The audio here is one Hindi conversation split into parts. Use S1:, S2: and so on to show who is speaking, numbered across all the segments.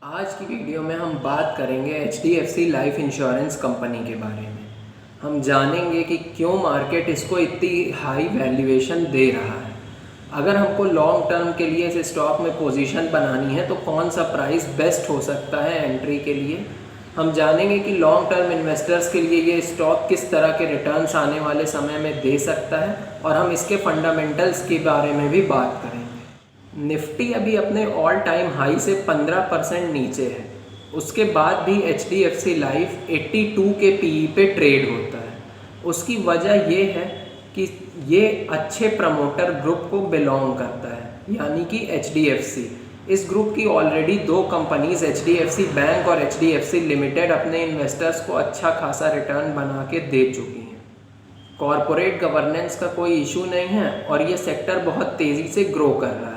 S1: आज की वीडियो में हम बात करेंगे HDFC लाइफ इंश्योरेंस कंपनी के बारे में। हम जानेंगे कि क्यों मार्केट इसको इतनी हाई वैल्यूएशन दे रहा है। अगर हमको लॉन्ग टर्म के लिए इस स्टॉक में पोजीशन बनानी है तो कौन सा प्राइस बेस्ट हो सकता है एंट्री के लिए। हम जानेंगे कि लॉन्ग टर्म इन्वेस्टर्स के लिए ये स्टॉक किस तरह के रिटर्न्स आने वाले समय में दे सकता है और हम इसके फंडामेंटल्स के बारे में भी बात करेंगे। निफ्टी अभी अपने ऑल टाइम हाई से 15% नीचे है, उसके बाद भी HDFC लाइफ 82 के PE पे ट्रेड होता है। उसकी वजह ये है कि ये अच्छे प्रमोटर ग्रुप को बिलोंग करता है, यानी कि HDFC। इस ग्रुप की ऑलरेडी दो कंपनीज HDFC बैंक और HDFC लिमिटेड अपने इन्वेस्टर्स को अच्छा खासा रिटर्न बना के दे चुकी हैं। कॉरपोरेट गवर्नेंस का कोई इशू नहीं है और ये सेक्टर बहुत तेज़ी से ग्रो कर रहा है,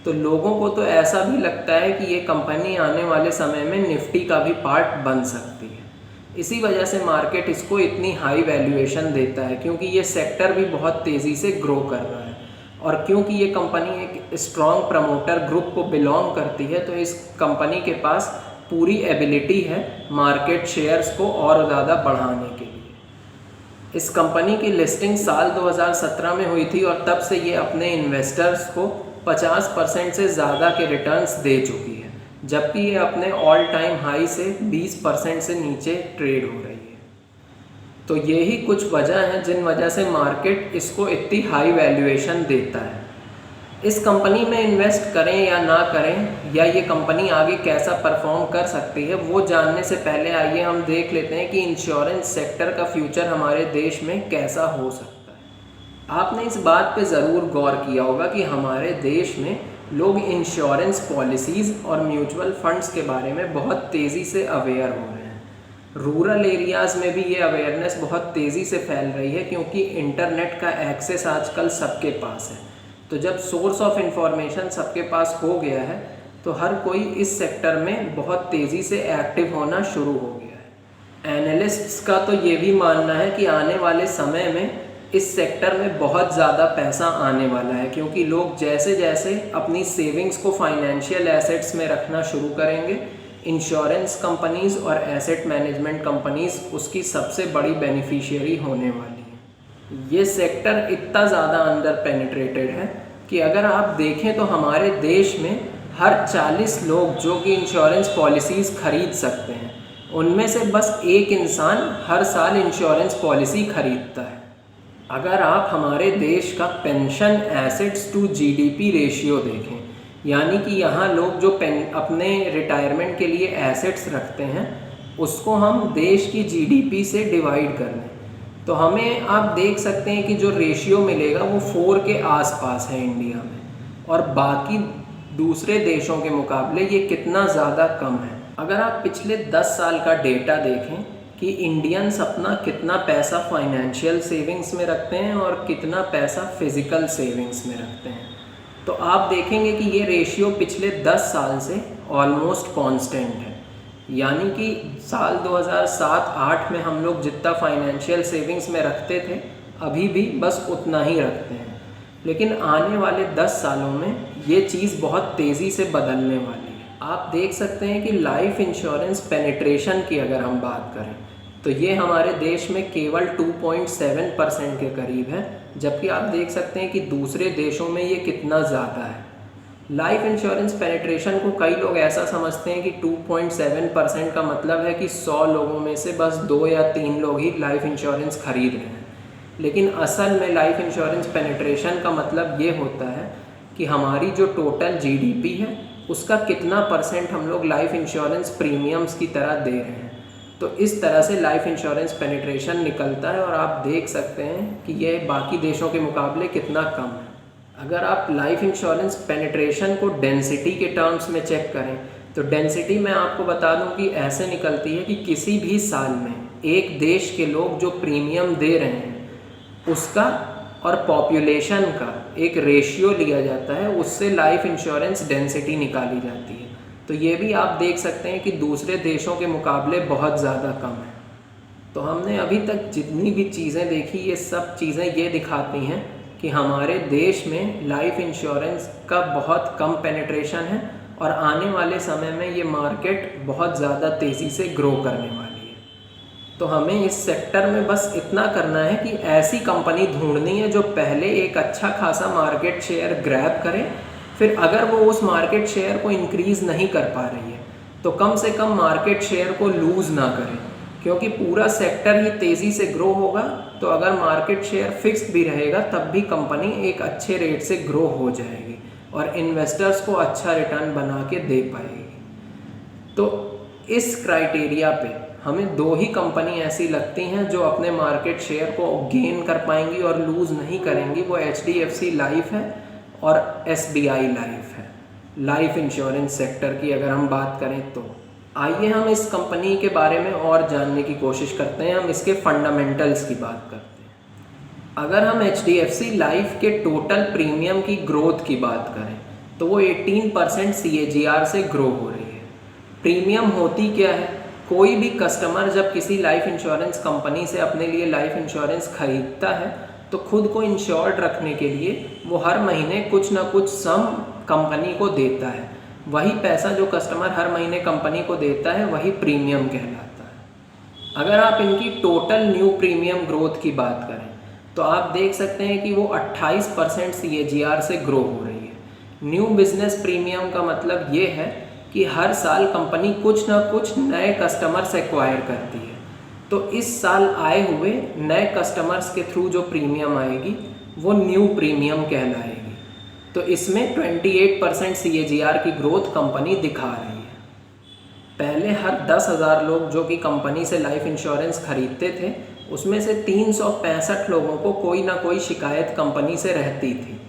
S1: तो लोगों को तो ऐसा भी लगता है कि ये कंपनी आने वाले समय में निफ्टी का भी पार्ट बन सकती है। इसी वजह से मार्केट इसको इतनी हाई वैल्यूएशन देता है, क्योंकि ये सेक्टर भी बहुत तेज़ी से ग्रो कर रहा है और क्योंकि ये कंपनी एक स्ट्रॉन्ग प्रमोटर ग्रुप को बिलोंग करती है, तो इस कंपनी के पास पूरी एबिलिटी है मार्केट शेयर्स को और ज़्यादा बढ़ाने के लिए। इस कंपनी की लिस्टिंग साल 2017 में हुई थी और तब से ये अपने इन्वेस्टर्स को 50% से ज़्यादा के रिटर्न्स दे चुकी है, जबकि ये अपने ऑल टाइम हाई से 20% से नीचे ट्रेड हो रही है। तो यही कुछ वजह हैं जिन वजह से मार्केट इसको इतनी हाई वैल्यूएशन देता है। इस कंपनी में इन्वेस्ट करें या ना करें, या ये कंपनी आगे कैसा परफॉर्म कर सकती है, वो जानने से पहले आइए हम देख लेते हैं कि इंश्योरेंस सेक्टर का फ्यूचर हमारे देश में कैसा हो सकता है। आपने इस बात पे ज़रूर गौर किया होगा कि हमारे देश में लोग इंश्योरेंस पॉलिसीज़ और म्यूचुअल फंड्स के बारे में बहुत तेज़ी से अवेयर हो रहे हैं। रूरल एरियाज़ में भी ये अवेयरनेस बहुत तेज़ी से फैल रही है, क्योंकि इंटरनेट का एक्सेस आजकल सबके पास है। तो जब सोर्स ऑफ इंफॉर्मेशन सबके पास हो गया है, तो हर कोई इस सेक्टर में बहुत तेज़ी से एक्टिव होना शुरू हो गया है। एनालिस्ट्स का तो ये भी मानना है कि आने वाले समय में इस सेक्टर में बहुत ज़्यादा पैसा आने वाला है, क्योंकि लोग जैसे जैसे अपनी सेविंग्स को फाइनेंशियल एसेट्स में रखना शुरू करेंगे, इंश्योरेंस कंपनीज़ और एसेट मैनेजमेंट कंपनीज़ उसकी सबसे बड़ी बेनिफिशियरी होने वाली है। ये सेक्टर इतना ज़्यादा अंडर पेनिट्रेटेड है कि अगर आप देखें तो हमारे देश में हर 40 लोग जो कि इंश्योरेंस पॉलिसीज़ खरीद सकते हैं, उनमें से बस एक इंसान हर साल इंश्योरेंस पॉलिसी खरीदता है। अगर आप हमारे देश का pension assets to GDP ratio देखें, यानी कि यहाँ लोग जो अपने रिटायरमेंट के लिए एसेट्स रखते हैं, उसको हम देश की GDP से डिवाइड कर लें, तो हमें आप देख सकते हैं कि जो रेशियो मिलेगा वो 4 के आसपास है इंडिया में, और बाकी दूसरे देशों के मुकाबले ये कितना ज़्यादा कम है। अगर आप पिछले 10 साल का डेटा देखें कि इंडियंस अपना कितना पैसा फाइनेंशियल सेविंग्स में रखते हैं और कितना पैसा फिज़िकल सेविंग्स में रखते हैं, तो आप देखेंगे कि ये रेशियो पिछले 10 साल से ऑलमोस्ट कांस्टेंट है। यानी कि साल 2007-8 में हम लोग जितना फाइनेंशियल सेविंग्स में रखते थे, अभी भी बस उतना ही रखते हैं। लेकिन आने वाले 10 सालों में ये चीज़ बहुत तेज़ी से बदलने वाली है। आप देख सकते हैं कि लाइफ इंश्योरेंस पेनिट्रेशन की अगर हम बात करें, तो ये हमारे देश में केवल 2.7% के करीब है, जबकि आप देख सकते हैं कि दूसरे देशों में ये कितना ज़्यादा है। लाइफ इंश्योरेंस पेनिट्रेशन को कई लोग ऐसा समझते हैं कि 2.7% का मतलब है कि 100 लोगों में से बस 2 या 3 लोग ही लाइफ इंश्योरेंस खरीद रहे हैं। लेकिन असल में लाइफ इंश्योरेंस पेनिट्रेशन का मतलब ये होता है कि हमारी जो टोटल GDP है, उसका कितना परसेंट हम लोग लाइफ इंश्योरेंस प्रीमियम्स की तरह दे रहे हैं। तो इस तरह से लाइफ इंश्योरेंस पेनिट्रेशन निकलता है, और आप देख सकते हैं कि ये बाकी देशों के मुकाबले कितना कम है। अगर आप लाइफ इंश्योरेंस पेनिट्रेशन को डेंसिटी के टर्म्स में चेक करें, तो डेंसिटी मैं आपको बता दूं कि ऐसे निकलती है कि किसी भी साल में एक देश के लोग जो प्रीमियम दे रहे हैं, उसका और पॉपुलेशन का एक रेशियो लिया जाता है, उससे लाइफ इंश्योरेंस डेंसिटी निकाली जाती है। तो ये भी आप देख सकते हैं कि दूसरे देशों के मुकाबले बहुत ज़्यादा कम है। तो हमने अभी तक जितनी भी चीज़ें देखी, ये सब चीज़ें ये दिखाती हैं कि हमारे देश में लाइफ इंश्योरेंस का बहुत कम पेनिट्रेशन है और आने वाले समय में ये मार्केट बहुत ज़्यादा तेज़ी से ग्रो करने वाली है। तो हमें इस सेक्टर में बस इतना करना है कि ऐसी कंपनी ढूंढनी है जो पहले एक अच्छा खासा मार्केट शेयर ग्रैब करे, फिर अगर वो उस मार्केट शेयर को इंक्रीज़ नहीं कर पा रही है तो कम से कम मार्केट शेयर को लूज़ ना करे, क्योंकि पूरा सेक्टर ही तेज़ी से ग्रो होगा। तो अगर मार्केट शेयर फिक्स्ड भी रहेगा तब भी कंपनी एक अच्छे रेट से ग्रो हो जाएगी और इन्वेस्टर्स को अच्छा रिटर्न बना के दे पाएगी। तो इस क्राइटेरिया पे हमें 2 ही कंपनी ऐसी लगती हैं जो अपने मार्केट शेयर को गेन कर पाएंगी और लूज़ नहीं करेंगी। वो HDFC लाइफ है और SBI लाइफ है। लाइफ इंश्योरेंस सेक्टर की अगर हम बात करें तो आइए हम इस कंपनी के बारे में और जानने की कोशिश करते हैं। हम इसके फंडामेंटल्स की बात करते हैं। अगर हम HDFC लाइफ के टोटल प्रीमियम की ग्रोथ की बात करें तो वो 18% CAGR से ग्रो हो रही है। प्रीमियम होती क्या है? कोई भी कस्टमर जब किसी लाइफ इंश्योरेंस कंपनी से अपने लिए लाइफ इंश्योरेंस खरीदता है तो खुद को इंश्योर्ड रखने के लिए वो हर महीने कुछ ना कुछ सम कंपनी को देता है। वही पैसा जो कस्टमर हर महीने कंपनी को देता है वही प्रीमियम कहलाता है। अगर आप इनकी टोटल न्यू प्रीमियम ग्रोथ की बात करें तो आप देख सकते हैं कि वो 28% CAGR से ग्रो हो रही है। न्यू बिजनेस प्रीमियम का मतलब ये है कि हर साल कंपनी कुछ ना कुछ नए कस्टमर्स एक्वायर करती है। तो इस साल आए हुए नए कस्टमर्स के थ्रू जो प्रीमियम आएगी वो न्यू प्रीमियम कहलाएगी। तो इसमें 28% CAGR की ग्रोथ कंपनी दिखा रही है। पहले हर 10,000 लोग जो कि कंपनी से लाइफ इंश्योरेंस खरीदते थे उसमें से 365 लोगों को कोई ना कोई शिकायत कंपनी से रहती थी।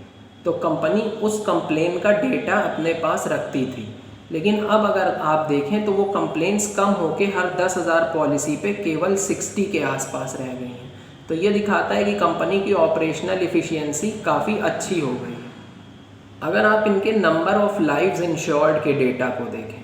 S1: तो कंपनी उस कंप्लेन का डेटा अपने पास रखती थी। लेकिन अब अगर आप देखें तो वो कंप्लेंट्स कम होके हर 10,000 पॉलिसी पे केवल 60 के आसपास रह गई हैं। तो ये दिखाता है कि कंपनी की ऑपरेशनल इफ़िशियंसी काफ़ी अच्छी हो गई है। अगर आप इनके नंबर ऑफ़ लाइव्स इंश्योर्ड के डेटा को देखें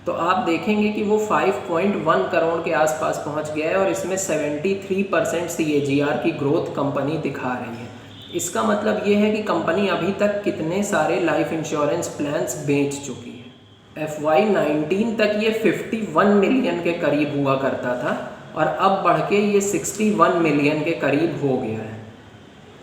S1: तो आप देखेंगे कि वो 5.1 करोड़ के आसपास पहुंच गया है और इसमें 73% CAGR की ग्रोथ कंपनी दिखा रही है। इसका मतलब ये है कि कंपनी अभी तक कितने सारे लाइफ इंश्योरेंस प्लान्स बेच चुकी है। FY19 तक ये 51 मिलियन के करीब हुआ करता था और अब बढ़ के ये 61 मिलियन के करीब हो गया है।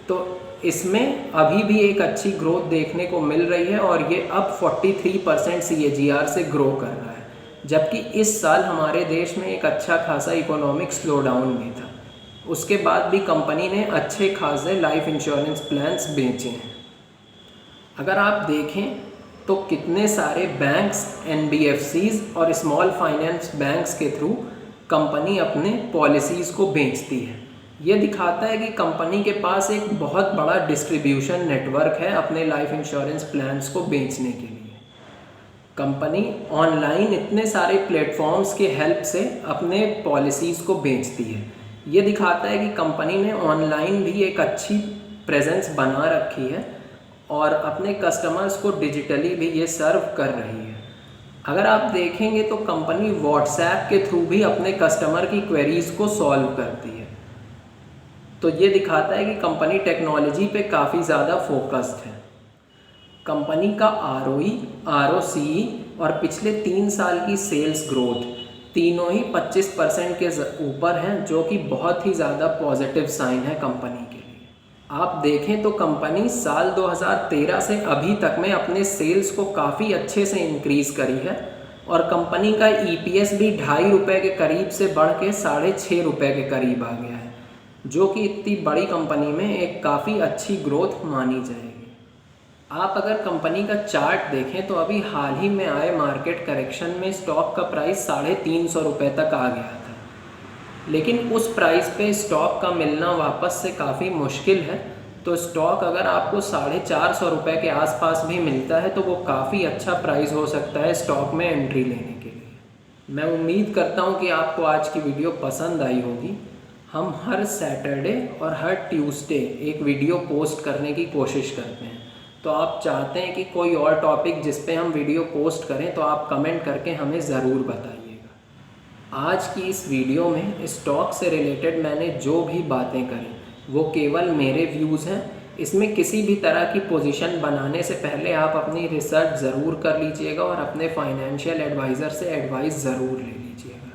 S1: तो इसमें अभी भी एक अच्छी ग्रोथ देखने को मिल रही है और ये अब 43% CAGR से ग्रो कर रहा है, जबकि इस साल हमारे देश में एक अच्छा खासा इकोनॉमिक स्लोडाउन भी था। उसके बाद भी कंपनी ने अच्छे खासे लाइफ इंश्योरेंस प्लान्स बेचे हैं। अगर आप देखें तो कितने सारे बैंक्स, NBFCs और स्मॉल फाइनेंस बैंक्स के थ्रू कंपनी अपने पॉलिसीज़ को बेचती है। ये दिखाता है कि कंपनी के पास एक बहुत बड़ा डिस्ट्रीब्यूशन नेटवर्क है अपने लाइफ इंश्योरेंस प्लान्स को बेचने के लिए। कंपनी ऑनलाइन इतने सारे प्लेटफॉर्म्स के हेल्प से अपने पॉलिसीज़ को बेचती है। ये दिखाता है कि कंपनी ने ऑनलाइन भी एक अच्छी प्रेजेंस बना रखी है और अपने कस्टमर्स को डिजिटली भी ये सर्व कर रही है। अगर आप देखेंगे तो कंपनी व्हाट्सएप के थ्रू भी अपने कस्टमर की क्वेरीज़ को सॉल्व करती है। तो ये दिखाता है कि कंपनी टेक्नोलॉजी पे काफ़ी ज़्यादा फोकस्ड है। कंपनी का ROE, ROCE और पिछले 3 साल की सेल्स ग्रोथ तीनों ही 25% के ऊपर हैं, जो कि बहुत ही ज़्यादा पॉजिटिव साइन है कंपनी के लिए। आप देखें तो कंपनी साल 2013 से अभी तक में अपने सेल्स को काफ़ी अच्छे से इंक्रीज़ करी है और कंपनी का EPS भी 2.5 रुपये के करीब से बढ़ के 6.5 रुपये के करीब आ गया है, जो कि इतनी बड़ी कंपनी में एक काफ़ी अच्छी ग्रोथ मानी जाएगी। आप अगर कंपनी का चार्ट देखें तो अभी हाल ही में आए मार्केट करेक्शन में स्टॉक का प्राइस 350 रुपये तक आ गया था, लेकिन उस प्राइस पे स्टॉक का मिलना वापस से काफ़ी मुश्किल है। तो स्टॉक अगर आपको 450 रुपये के आसपास भी मिलता है तो वो काफ़ी अच्छा प्राइस हो सकता है स्टॉक में एंट्री लेने के लिए। मैं उम्मीद करता हूँ कि आपको आज की वीडियो पसंद आई होगी। हम हर सैटरडे और हर ट्यूसडे एक वीडियो पोस्ट करने की कोशिश करते हैं। तो आप चाहते हैं कि कोई और टॉपिक जिस पे हम वीडियो पोस्ट करें तो आप कमेंट करके हमें ज़रूर बताइएगा। आज की इस वीडियो में स्टॉक से रिलेटेड मैंने जो भी बातें करी वो केवल मेरे व्यूज़ हैं। इसमें किसी भी तरह की पोजीशन बनाने से पहले आप अपनी रिसर्च ज़रूर कर लीजिएगा और अपने फाइनेंशियल एडवाइज़र से एडवाइस ज़रूर ले लीजिएगा।